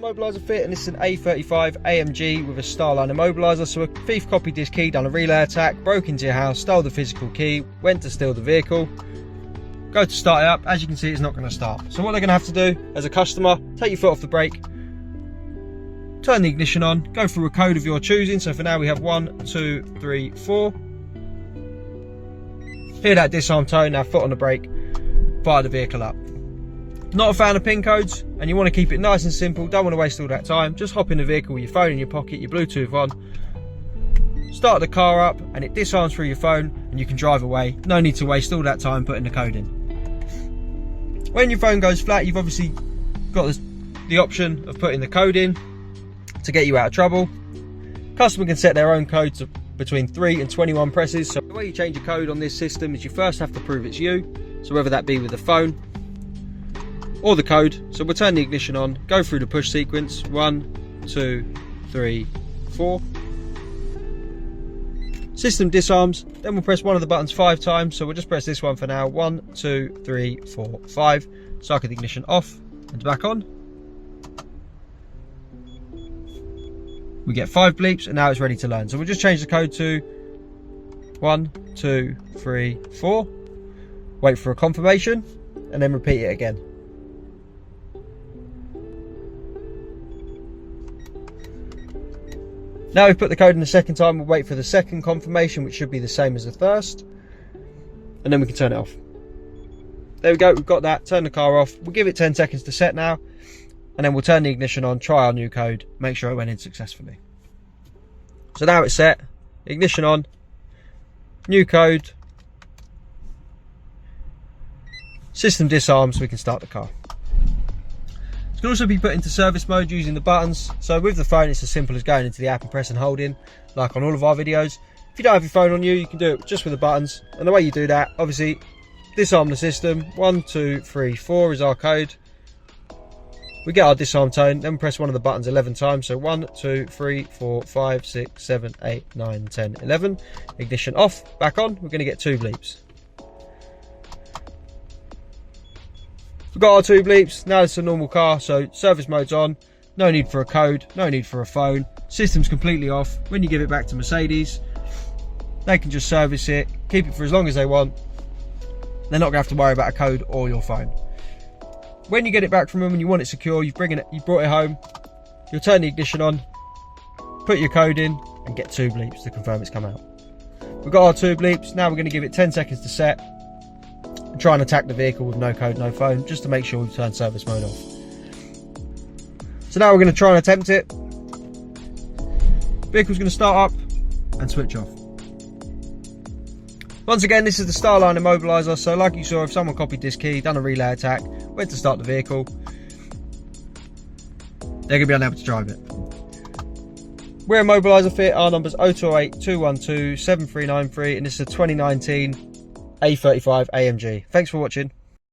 Immobiliser fit, and this is an A35 AMG with a Starline immobiliser. So a thief copied this key, done a relay attack, broke into your house, stole the physical key, went to steal the vehicle, go to start it up. As you can see, it's not going to start. So what they're going to have to do as a customer, take your foot off the brake, turn the ignition on, go through a code of your choosing. So for now we have 1, 2, 3, 4. Hear that disarm tone, now foot on the brake, fire the vehicle up. Not a fan of pin codes, and you want to keep it nice and simple, don't want to waste all that time. Just hop in the vehicle with your phone in your pocket, your Bluetooth on, start the car up, and it disarms through your phone, and you can drive away. No need to waste all that time putting the code in. When your phone goes flat, you've obviously got the option of putting the code in to get you out of trouble. Customer can set their own code to between 3 and 21 presses. So the way you change your code on this system is you first have to prove it's you. So whether that be with the phone or the code. So we'll turn the ignition on, go through the push sequence, 1, 2, 3, 4. System disarms, then we'll press one of the buttons 5 times. So we'll just press this one for now, 1, 2, 3, 4, 5. Cycle the ignition off and back on. We get 5 bleeps, and now it's ready to learn. So we'll just change the code to 1, 2, 3, 4. Wait for a confirmation, and then repeat it again. Now we've put the code in the second time, we'll wait for the second confirmation, which should be the same as the first, and then we can turn it off. There we go, we've got that. Turn the car off. We'll give it 10 seconds to set now, and then we'll turn the ignition on, try our new code, make sure it went in successfully. So now it's set, ignition on, new code, system disarms, we can start the car. It can also be put into service mode using the buttons. So with the phone, it's as simple as going into the app and pressing hold in, like on all of our videos. If you don't have your phone on you can do it just with the buttons. And the way you do that, obviously, disarm the system. 1, 2, 3, 4 is our code. We get our disarm tone, then press one of the buttons 11 times. So 1, 2, 3, 4, 5, 6, 7, 8, 9, 10, 11. Ignition off, back on. We're going to get 2 bleeps. We've got our 2 bleeps. Now it's a normal car, so service mode's on. No need for a code, no need for a phone. System's completely off. When you give it back to Mercedes, they can just service it, keep it for as long as they want. They're not going to have to worry about a code or your phone. When you get it back from them and you want it secure, you brought it home, you'll turn the ignition on, put your code in, and get 2 bleeps to confirm it's come out. We've got our 2 bleeps. Now we're going to give it 10 seconds to set and try and attack the vehicle with no code, no phone, just to make sure we turn service mode off. So now we're going to try and attempt it. Vehicle's going to start up and switch off. Once again, this is the Starline immobiliser. So like you saw, if someone copied this key, done a relay attack, went to start the vehicle, they're going to be unable to drive it. We're Immobiliser Fit. Our number's 0208 212 7393, and this is a 2019 A35 AMG. Thanks for watching.